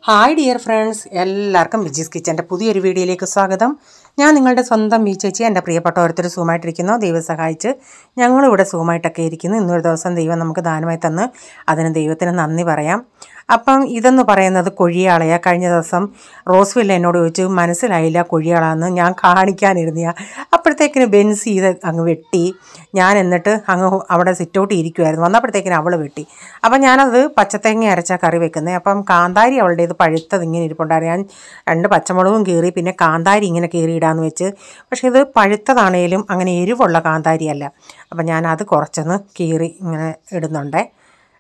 Hi dear friends, എല്ലാവർക്കും വിജീസ് കിച്ചൻ്റെ പുതിയൊരു വീഡിയോയിലേക്ക് സ്വാഗതം. ഞാൻ നിങ്ങളുടെ സ്വന്തം വി ചേച്ചി. എൻ്റെ പ്രിയപ്പെട്ട ഓരോരുത്തർ സുഖമായിട്ടിരിക്കുന്നു. ദൈവം സഹായിച്ച് ഞങ്ങളിവിടെ സുഖമായിട്ടൊക്കെ ഇരിക്കുന്നു. ഇന്നൊരു ദിവസം ദൈവം നമുക്ക് ദാനമായി തന്ന് അതിന് ദൈവത്തിന് നന്ദി പറയാം. അപ്പം ഇതെന്ന് പറയുന്നത് കൊഴിയാളയ. കഴിഞ്ഞ ദിവസം റോസ്വില്ല എന്നോട് ചോദിച്ചു, മനസ്സിലായില്ല കൊഴിയാളാന്ന്. ഞാൻ കാണിക്കാനിരുന്ന അപ്പോഴത്തേക്കിന് ബെൻസി ഇത് അങ്ങ് വെട്ടി. ഞാൻ എന്നിട്ട് അങ്ങ് അവിടെ സിറ്റൗട്ട് ഇരിക്കുമായിരുന്നു. വന്നപ്പോഴത്തേക്കിന് അവൾ വെട്ടി. അപ്പം ഞാനത് പച്ചത്തേങ്ങ അരച്ചാൽ കറി വെക്കുന്നത്. അപ്പം കാന്താരി അവളുടെ ഇത് പഴുത്തത് ഇങ്ങനെ ഇരിപ്പുണ്ടായിരുന്നു. ഞാൻ 2 പച്ചമുളകും കീറി പിന്നെ കാന്താരി ഇങ്ങനെ കീറിയിടാമെന്ന് വെച്ച്. പക്ഷേ ഇത് പഴുത്തതാണേലും അങ്ങനെ എരിവുള്ള കാന്താരിയല്ല. അപ്പം ഞാനത് കുറച്ചൊന്ന് കീറി ഇങ്ങനെ ഇടുന്നുണ്ട്.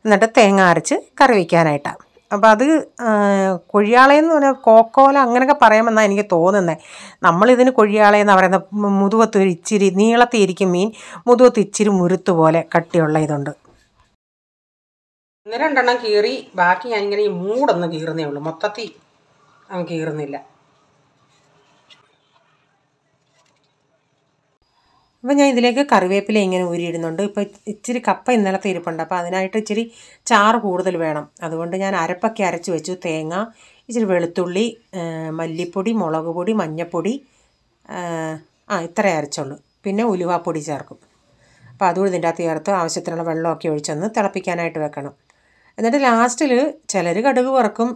എന്നിട്ട് തേങ്ങ അരച്ച് കറി വയ്ക്കാനായിട്ടാണ്. അപ്പോൾ അത് കൊഴിയാളയെന്ന് പറഞ്ഞാൽ കോക്കോല അങ്ങനെയൊക്കെ പറയുമെന്നാണ് എനിക്ക് തോന്നുന്നത്. നമ്മളിതിന് കൊഴിയാളയെന്ന് പറയുന്നത് മുതുകത്ത് ഒരു ഇച്ചിരി നീളത്തിൽ ഇരിക്കും മീൻ, മുതുകത്ത് ഇച്ചിരി മുരുത്ത് പോലെ കട്ടിയുള്ള ഇതുണ്ട്. 1-2 കീറി, ബാക്കി ഞാനിങ്ങനെ ഈ മൂടൊന്ന് കീറുന്നേ ഉള്ളൂ, മൊത്തത്തിൽ അങ്ങ് കീറുന്നില്ല. അപ്പോൾ ഞാൻ ഇതിലേക്ക് കറിവേപ്പില ഇങ്ങനെ ഊരിയിടുന്നുണ്ട്. ഇപ്പോൾ ഇച്ചിരി കപ്പ ഇന്നലത്തെ ഇരിപ്പുണ്ട്. അപ്പോൾ അതിനായിട്ട് ഇച്ചിരി ചാറ് കൂടുതൽ വേണം. അതുകൊണ്ട് ഞാൻ അരപ്പൊക്കെ അരച്ച് വെച്ചു. തേങ്ങ, ഇച്ചിരി വെളുത്തുള്ളി, മല്ലിപ്പൊടി, മുളക് പൊടി, മഞ്ഞൾപ്പൊടി, ഇത്രേ അരച്ചുള്ളൂ. പിന്നെ ഉലുവാപ്പൊടി ചേർക്കും. അപ്പോൾ അതുകൂടി ഇതിൻ്റെ അകത്ത് ചേർത്ത് ആവശ്യത്തിനുള്ള വെള്ളമൊക്കെ ഒഴിച്ചൊന്ന് തിളപ്പിക്കാനായിട്ട് വെക്കണം. എന്നിട്ട് ലാസ്റ്റിൽ ചിലർ കടുക് വറക്കും,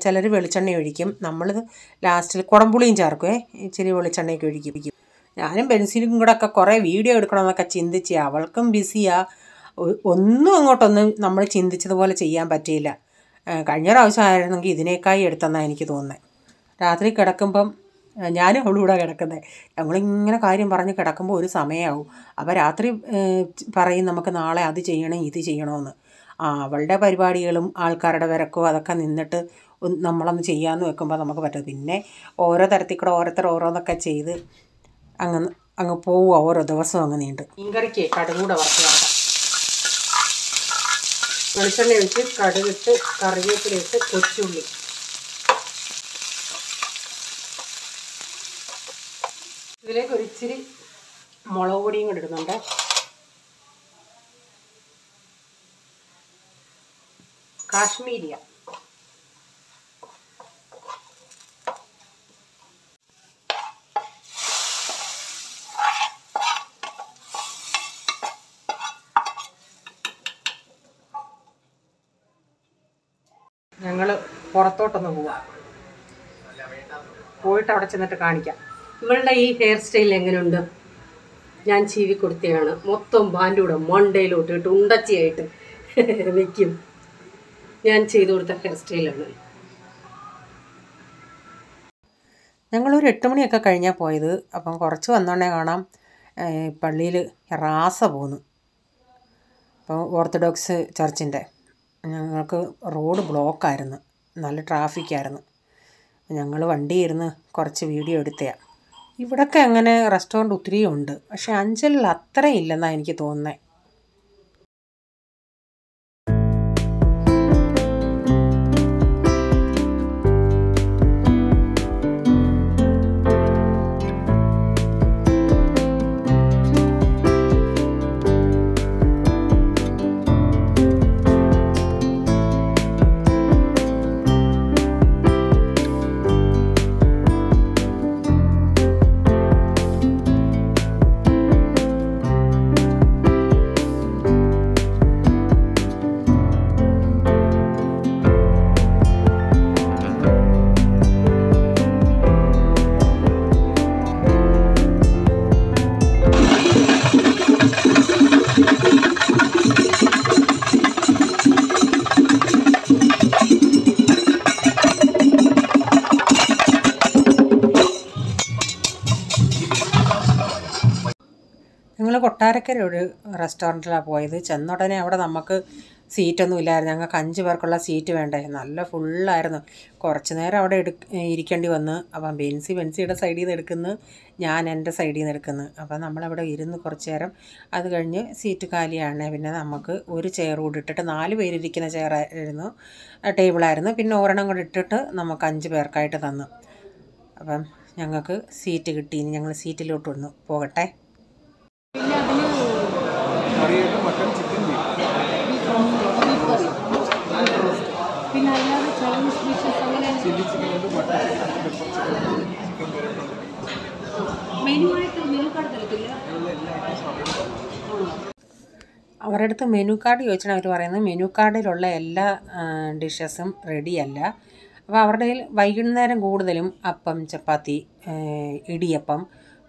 ചിലർ വെളിച്ചെണ്ണ ഒഴിക്കും. നമ്മളിത് ലാസ്റ്റിൽ കുടംപുളിയും ചേർക്കുമേ, ഇച്ചിരി വെളിച്ചെണ്ണയൊക്കെ ഒഴിക്കും. ഞാനും ബെൻസിനും കൂടെ ഒക്കെ കുറേ വീഡിയോ എടുക്കണമെന്നൊക്കെ ചിന്തിച്ച്, അവൾക്കും ബിസിയാണ്. ഒന്നും അങ്ങോട്ടൊന്നും നമ്മൾ ചിന്തിച്ചതുപോലെ ചെയ്യാൻ പറ്റിയില്ല. കഴിഞ്ഞ പ്രാവശ്യം ആയിരുന്നെങ്കിൽ ഇതിനേക്കായി എടുത്തെന്നാണ് എനിക്ക് തോന്നുന്നത്. രാത്രി കിടക്കുമ്പം ഞാനും അവളുകൂടെ കിടക്കുന്നത്. ഞങ്ങളിങ്ങനെ കാര്യം പറഞ്ഞ് കിടക്കുമ്പോൾ ഒരു സമയമാവും. അപ്പോൾ രാത്രി പറയും നമുക്ക് നാളെ അത് ചെയ്യണം ഇത് ചെയ്യണമെന്ന്. അവളുടെ പരിപാടികളും ആൾക്കാരുടെ വിരക്കും അതൊക്കെ നിന്നിട്ട് നമ്മളൊന്ന് ചെയ്യാമെന്ന് വെക്കുമ്പോൾ നമുക്ക് പറ്റും. പിന്നെ ഓരോ തരത്തിൽ കൂടെ ഓരോരുത്തർ ഓരോന്നൊക്കെ ചെയ്ത് അങ്ങ് പോവുക. ഓരോ ദിവസവും അങ്ങ് നീണ്ട്. മീൻകറിക്ക് കടുകൂടെ വറുത്ത് ചേർക്കാം. വെളിച്ചെണ്ണ ഒഴിച്ച് കടുകിട്ട് കറിവേപ്പിലയിട്ട് കൊച്ചുള്ളി, ഇതിലേക്ക് ഒരിച്ചിരി മുളക് പൊടിയും കൂടി ഇടുന്നുണ്ട്. കാശ്മീരിയ, ഞങ്ങൾ പുറത്തോട്ടൊന്ന് പോവാം. പോയിട്ട് അവിടെ ചെന്നിട്ട് കാണിക്കാം. ഇവളുടെ ഈ ഹെയർ സ്റ്റൈൽ എങ്ങനെയുണ്ട്? ഞാൻ ചീവി കൊടുത്തതാണ്. മൊത്തം ബാൻഡൂടെ മണ്ടയിലോട്ട് ഇട്ട് ഉണ്ടച്ചിയായിട്ട് വയ്ക്കും. ഞാൻ ചെയ്തു കൊടുത്ത ഹെയർ സ്റ്റൈലാണ്. ഞങ്ങളൊരു 8 മണിയൊക്കെ കഴിഞ്ഞാൽ പോയത്. അപ്പം കുറച്ച് വന്നോണ്ടേ കാണാം പള്ളിയിൽ റാസ പോന്നു. അപ്പോൾ ഓർത്തഡോക്സ് ചർച്ചിൻ്റെ ഞങ്ങൾക്ക് റോഡ് ബ്ലോക്കായിരുന്നു, നല്ല ട്രാഫിക്കായിരുന്നു. ഞങ്ങൾ വണ്ടിയിരുന്ന് കുറച്ച് വീഡിയോ എടുത്തതാണ്. ഇവിടൊക്കെ അങ്ങനെ റെസ്റ്റോറൻറ്റ് ഒത്തിരി ഉണ്ട്, പക്ഷേ അഞ്ചലിൽ അത്രയും ഇല്ലെന്നാണ് എനിക്ക് തോന്നുന്നത്. ഞങ്ങൾ കൊട്ടാരക്കര ഒരു റെസ്റ്റോറൻറ്റിലാണ് പോയത്. ചെന്നുടനെ അവിടെ നമുക്ക് സീറ്റൊന്നും ഇല്ലായിരുന്നു. ഞങ്ങൾക്ക് 5 പേർക്കുള്ള സീറ്റ് വേണ്ടേ, നല്ല ഫുള്ളായിരുന്നു. കുറച്ച് നേരം അവിടെ ഇരിക്കേണ്ടി വന്ന്. അപ്പം ബെൻസിയുടെ സൈഡിൽ നിന്ന് എടുക്കുന്നു, ഞാൻ എൻ്റെ സൈഡിൽ നിന്ന് എടുക്കുന്നു. അപ്പം നമ്മളവിടെ ഇരുന്ന് കുറച്ച് നേരം. അത് കഴിഞ്ഞ് സീറ്റ് കാലിയാണ്. പിന്നെ നമുക്ക് ഒരു ചെയർ കൂടി ഇട്ടിട്ട് 4 പേരിരിക്കുന്ന ചെയറായിരുന്നു, ടേബിളായിരുന്നു. പിന്നെ ഒരെണ്ണം കൂടി ഇട്ടിട്ട് നമുക്ക് 5 പേർക്കായിട്ട് തന്നു. അപ്പം ഞങ്ങൾക്ക് സീറ്റ് കിട്ടി. ഇനി ഞങ്ങൾ സീറ്റിലോട്ട് വന്നു പോകട്ടെ. Mutton, chicken, beef. പിന്നെ അല്ലാതെ ചൈനീസ് ഡിഷസ് അങ്ങനെ ചില്ലി ചിക്കൻ ഉണ്ട്, mutton chicken, pepper chicken, chicken പെരട്ടുണ്ട്. മെനു കാർഡ് തരത്തില്ല. എല്ലാ ഐറ്റംസും അവൈലബിൾ. അവരുടെ അടുത്ത് മെനു കാർഡ് ചോദിച്ചാൽ അവർ പറയുന്നത് മെനു കാർഡിലുള്ള എല്ലാ ഡിഷസും റെഡിയല്ല. അപ്പോൾ അവരുടെ കയ്യിൽ വൈകുന്നേരം കൂടുതലും അപ്പം, ചപ്പാത്തി, ഇടിയപ്പം,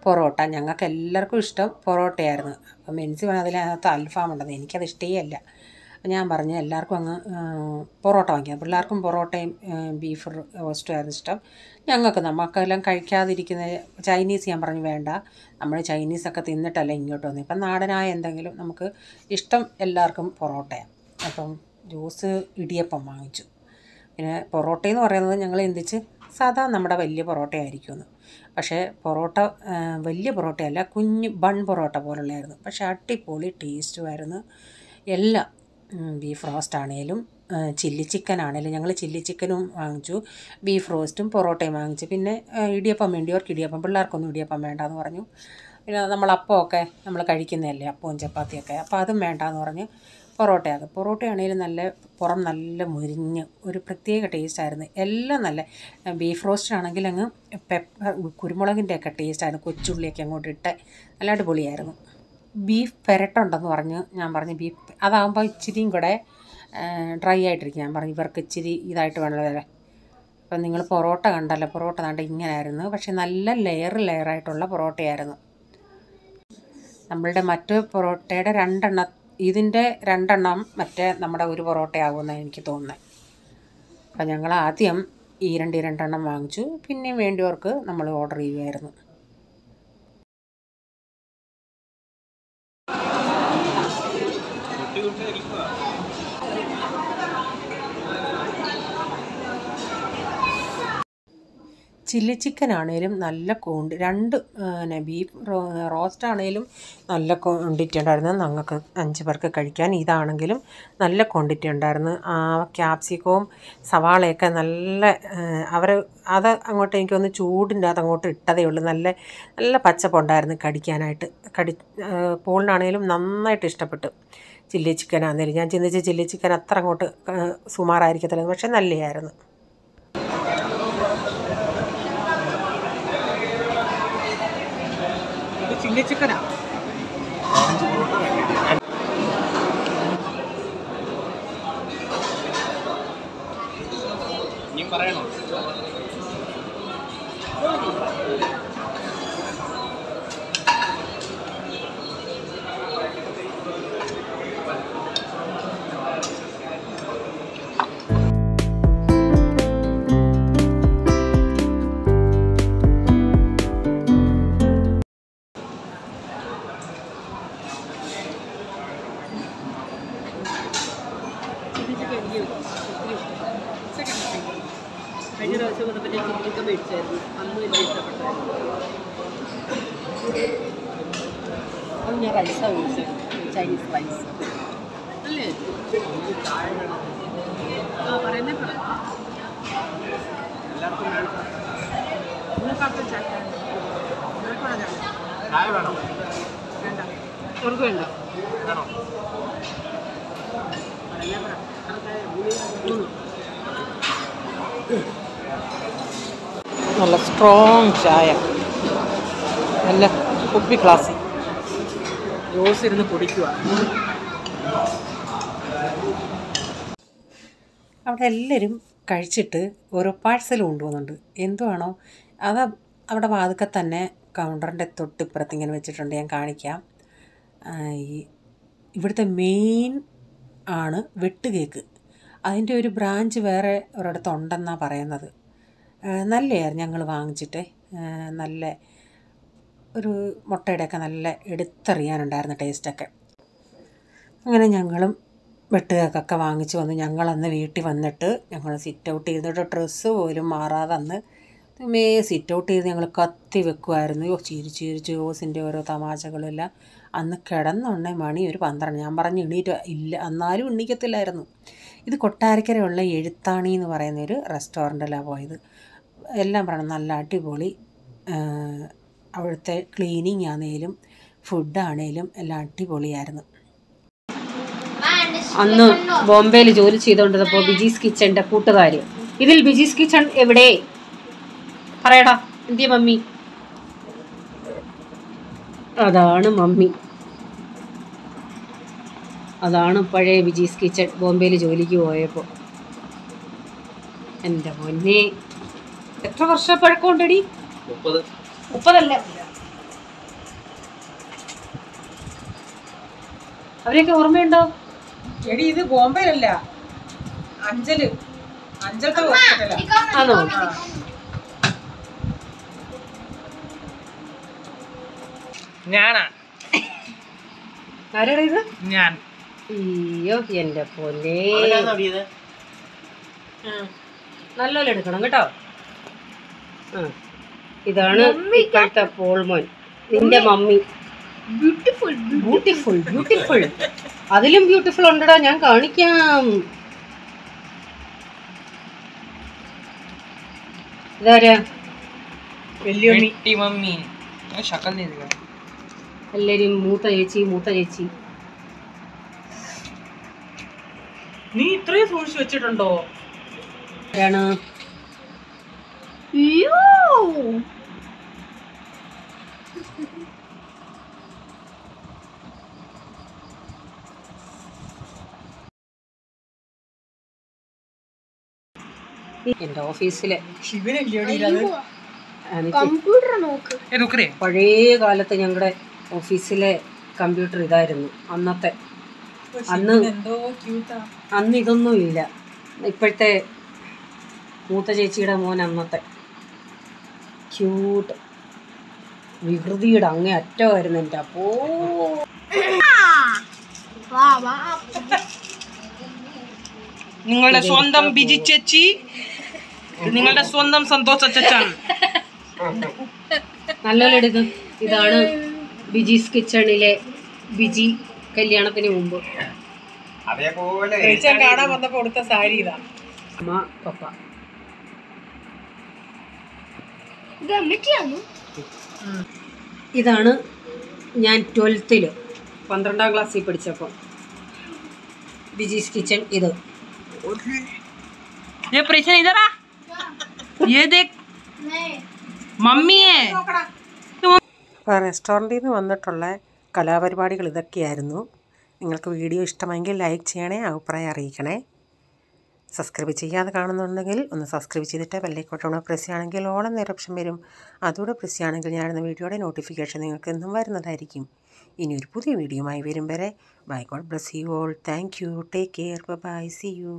പൊറോട്ട. ഞങ്ങൾക്ക് എല്ലാവർക്കും ഇഷ്ടം പൊറോട്ടയായിരുന്നു. അപ്പം മെൻസി പറഞ്ഞാൽ അതിനകത്ത് അൽഫാം ഉണ്ടെന്ന്. എനിക്കത് ഇഷ്ടമേ അല്ല. ഞാൻ പറഞ്ഞു എല്ലാവർക്കും അങ്ങ് പൊറോട്ട വാങ്ങിക്കാം. പിള്ളേർക്കും പൊറോട്ടയും ബീഫ് റോസ്റ്റും ആയിരുന്നു ഇഷ്ടം. നമുക്കെല്ലാം കഴിക്കാതിരിക്കുന്ന ചൈനീസ് ഞാൻ പറഞ്ഞു വേണ്ട, നമ്മൾ ചൈനീസൊക്കെ തിന്നിട്ടല്ല ഇങ്ങോട്ട് വന്നത്. ഇപ്പം നാടനായ എന്തെങ്കിലും നമുക്ക് ഇഷ്ടം എല്ലാവർക്കും പൊറോട്ടയാണ്. അപ്പം ജ്യൂസ്, ഇടിയപ്പം വാങ്ങിച്ചു. പിന്നെ പൊറോട്ടയെന്ന് പറയുന്നത് ഞങ്ങൾ ചിന്തിച്ച് സാധാ നമ്മുടെ വലിയ പൊറോട്ടയായിരിക്കുമെന്ന്. പക്ഷേ പൊറോട്ട വലിയ പൊറോട്ടയല്ല, കുഞ്ഞ് ബൺ പൊറോട്ട പോലുള്ളതായിരുന്നു. പക്ഷേ അടിപൊളി ടേസ്റ്റുമായിരുന്നു. എല്ലാം ബീഫ് റോസ്റ്റ് ആണേലും ചില്ലി ചിക്കൻ ആണേലും ഞങ്ങൾ ചില്ലി ചിക്കനും വാങ്ങിച്ചു, ബീഫ് റോസ്റ്റും പൊറോട്ടയും വാങ്ങിച്ചു. പിന്നെ ഇടിയപ്പം വേണ്ടിയവർക്ക് ഇടിയപ്പം, പിള്ളേർക്കൊന്നും ഇടിയപ്പം വേണ്ടാന്ന് പറഞ്ഞു. പിന്നെ നമ്മൾ അപ്പമൊക്കെ നമ്മൾ കഴിക്കുന്നതല്ലേ, അപ്പവും ചപ്പാത്തിയൊക്കെ, അപ്പോൾ അതും വേണ്ടാന്ന് പറഞ്ഞ് പൊറോട്ടയാണേലും പുറം നല്ല മുരിഞ്ഞ് ഒരു പ്രത്യേക ടേസ്റ്റായിരുന്നു. എല്ലാം നല്ല ബീഫ് റോസ്റ്റാണെങ്കിൽ അങ്ങ് കുരുമുളകിൻ്റെയൊക്കെ ടേസ്റ്റായിരുന്നു. കൊച്ചുള്ളിയൊക്കെ അങ്ങോട്ട് ഇട്ട് നല്ല അടിപൊളിയായിരുന്നു. ബീഫ് പെരട്ടുണ്ടെന്ന് പറഞ്ഞ് ഞാൻ പറഞ്ഞു ബീഫ് അതാകുമ്പോൾ ഇച്ചിരിയും കൂടെ ഡ്രൈ ആയിട്ടിരിക്കും. ഞാൻ പറഞ്ഞു ഇവർക്ക് ഇച്ചിരി ഇതായിട്ട് വേണമല്ലോ. അപ്പം നിങ്ങൾ പൊറോട്ട കണ്ടല്ലോ, പൊറോട്ട കണ്ട ഇങ്ങനെയായിരുന്നു. പക്ഷെ നല്ല ലെയറായിട്ടുള്ള പൊറോട്ടയായിരുന്നു. നമ്മളുടെ മറ്റു പൊറോട്ടയുടെ ഇതിൻ്റെ 2 എണ്ണം മറ്റേ നമ്മുടെ ഒരു പൊറോട്ടയാകുമെന്നാണ് എനിക്ക് തോന്നുന്നത്. അപ്പം ഞങ്ങൾ ആദ്യം ഈ 2 എണ്ണം വാങ്ങിച്ചു. പിന്നെയും വേണ്ടിയവർക്ക് നമ്മൾ ഓർഡർ ചെയ്യുമായിരുന്നു. ചില്ലി ചിക്കൻ ആണേലും നല്ല ബീഫ് റോസ്റ്റ് ആണേലും നല്ല ക്വാണ്ടിറ്റി ഉണ്ടായിരുന്നു. ഞങ്ങൾക്ക് 5 പേർക്ക് കഴിക്കാൻ. ഇതാണെങ്കിലും നല്ല ക്വാണ്ടിറ്റി ഉണ്ടായിരുന്നു. ക്യാപ്സിക്കവും സവാളയൊക്കെ അത് അങ്ങോട്ട് എനിക്കൊന്ന് ചൂടിൻ്റെ അങ്ങോട്ട് ഇട്ടതേ ഉള്ളൂ. നല്ല പച്ചപ്പുണ്ടായിരുന്നു കടിക്കാനായിട്ട്. പോളിനാണേലും നന്നായിട്ട് ഇഷ്ടപ്പെട്ടു. ചില്ലി ചിക്കൻ ആണെങ്കിലും ഞാൻ ചിന്തിച്ച് ചില്ലി ചിക്കൻ അത്ര അങ്ങോട്ട് സുമാറായിരിക്കത്തില്ല, പക്ഷെ നല്ലതായിരുന്നു. ചില്ലി ചിക്കനാ പറയണോ? കഴിഞ്ഞ പ്രാവശ്യം വന്നപ്പോൾ ഞാൻ ചിക്കൻ മേടിച്ചായിരുന്നു. അന്ന് എനിക്ക് ഇഷ്ടപ്പെട്ടായിരുന്നു. അത് ഞാൻ റൈസാണ് മേടിച്ചത്, ചൈനീസ് റൈസ് അല്ലേ? പറയുന്നേ അവർക്ക് വേണ്ട. നല്ല സ്ട്രോങ് ചായ, നല്ല കുപ്പി ക്ലാസ് ജ്യൂസ് ഇരുന്ന് കുടിക്കുക. അവിടെ എല്ലാവരും കഴിച്ചിട്ട് ഓരോ പാഴ്സൽ കൊണ്ടുപോകുന്നുണ്ട്. എന്തുവാണോ അത് അവിടെ വാതുക്കെ തന്നെ കൗണ്ടറിൻ്റെ തൊട്ടിപ്പുറത്ത് ഇങ്ങനെ വെച്ചിട്ടുണ്ട്. ഞാൻ കാണിക്കാം. ഇവിടുത്തെ മെയിൻ ആണ് വെട്ടുകേക്ക്. അതിൻ്റെ ഒരു ബ്രാഞ്ച് വേറെ ഒരിടത്ത് ഉണ്ടെന്നാണ് പറയുന്നത്. നല്ലതായിരുന്നു ഞങ്ങൾ വാങ്ങിച്ചിട്ട്. നല്ല ഒരു മുട്ടയുടെയൊക്കെ നല്ല എടുത്തറിയാനുണ്ടായിരുന്നു ടേസ്റ്റൊക്കെ. അങ്ങനെ ഞങ്ങളും വെട്ടുകേക്കൊക്കെ വാങ്ങിച്ച് വന്ന് ഞങ്ങളന്ന് വീട്ടിൽ വന്നിട്ട് ഞങ്ങൾ സിറ്റ് ഔട്ട് ചെയ്തിട്ട് ഡ്രസ്സ് പോലും മാറാതെ അന്ന് സിറ്റ് ഔട്ട് ചെയ്ത് ഞങ്ങൾ കത്തി വെക്കുമായിരുന്നു. ചിരിച്ച് ഓസിൻ്റെ ഓരോ തമാശകളെല്ലാം. അന്ന് കിടന്നുണ്ടെ മണി ഒരു 12. ഞാൻ പറഞ്ഞ് എണീറ്റ് ഇല്ല, എന്നാലും എണീക്കത്തില്ലായിരുന്നു. ഇത് കൊട്ടാരക്കരയുള്ള എഴുത്താണി എന്ന് പറയുന്നൊരു റെസ്റ്റോറൻറ്റിലാണ് പോയത്. എല്ലാം പറയണം നല്ല അടിപൊളി. അവിടുത്തെ ക്ലീനിങ് ആണേലും ഫുഡാണേലും എല്ലാം അടിപൊളിയായിരുന്നു. അന്ന് ബോംബെയിൽ ജോലി ചെയ്തുകൊണ്ടിരുന്നപ്പോൾ ബിജീസ് കിച്ചൻ്റെ കൂട്ടുകാർ ഇതിൽ ബിജീസ് കിച്ചൺ എവിടെ? പറയടാ, എന്തിയ മമ്മി? അതാണ് മമ്മി, അതാണ് പഴയ ബിജീസ് കിച്ചൺ ബോംബെയിൽ ജോലിക്ക് പോയപ്പോൾ. എൻ്റെ പൊന്നെ, എത്ര വർഷം പഴക്കമുണ്ടടി? 30 അവരെയൊക്കെ ഓർമ്മയുണ്ടോ? എടി ഇത് ബോംബെയിലല്ല, അഞ്ചലത്തെ ഹോസ്പിറ്റലാ. ആണോ? ഞാനാ. ആരാടാ ഇത്? ഞാൻ. അയ്യോ എൻ്റെ പൊന്നെ, നല്ലോണം എടുക്കണം കേട്ടോ. ഇതാണ് ഇപ്പോഴത്തെ പോൾമോൻ, നിന്റെ മമ്മി. ബ്യൂട്ടിഫുൾ ബ്യൂട്ടിഫുൾ ബ്യൂട്ടിഫുൾ, അതിലും ബ്യൂട്ടിഫുൾ ഉണ്ടടാ, ഞാൻ കാണിക്കാം. ഇതാരാ? മമ്മി. എല്ലാരും മൂത്ത ചേച്ചി. നീ ഇത്രയും സൂക്ഷിച്ചു വെച്ചിട്ടുണ്ടോ? ആരാണ്? എന്റെ ഓഫീസിലെ പഴയ കാലത്ത് ഞങ്ങളുടെ ഓഫീസിലെ കമ്പ്യൂട്ടർ ഇതായിരുന്നു അന്നത്തെ. അന്ന് ഇതൊന്നും ഇല്ല. ഇപ്പോഴത്തെ മൂത്ത ചേച്ചിയുടെ മോൻ അന്നത്തെ ക്യൂട്ട് വികൃതിയുടെ അങ്ങേ അറ്റമായിരുന്നു. എൻ്റെ അപ്പോ നിങ്ങളുടെ സ്വന്തം ബിജി ചേച്ചി, നിങ്ങളുടെ സ്വന്തം സന്തോഷ ചേച്ചാണ്. നല്ലോണം എടുക്കും. ഇതാണ് ബിജീസ് കിച്ചണിലെ ബിജി കല്യാണത്തിന് മുമ്പ് കാണാൻ വന്നപ്പോ കൊടുത്ത സാരി ഇതാ. അമ്മ പപ്പ. ഇതാണ് ഞാൻ 12th 12ാം ക്ലാസ്സിൽ പഠിച്ചപ്പോൾ ബിജീസ് കിച്ചൺ. ഇത് റെസ്റ്റോറൻറ്റിൽ നിന്ന് വന്നിട്ടുള്ള കലാപരിപാടികൾ ഇതൊക്കെയായിരുന്നു. നിങ്ങൾക്ക് വീഡിയോ ഇഷ്ടമെങ്കിൽ ലൈക്ക് ചെയ്യണേ, അഭിപ്രായം അറിയിക്കണേ. സബ്സ്ക്രൈബ് ചെയ്യാതെ കാണുന്നുണ്ടെങ്കിൽ ഒന്ന് സബ്സ്ക്രൈബ് ചെയ്തിട്ട് ബെല്ലൈക്കോട്ടോടെ പ്രസ് ചെയ്യുകയാണെങ്കിൽ ഓൾ എന്ന ഓപ്ഷൻ വരും. അതുകൂടെ പ്രസ് ചെയ്യുകയാണെങ്കിൽ ഞാനിടുന്ന വീഡിയോയുടെ നോട്ടിഫിക്കേഷൻ നിങ്ങൾക്ക് എന്നും വരുന്നതായിരിക്കും. ഇനി ഒരു പുതിയ വീഡിയോയുമായി വരും വരെ bye, God bless you all. Thank you, take care, bye, see U.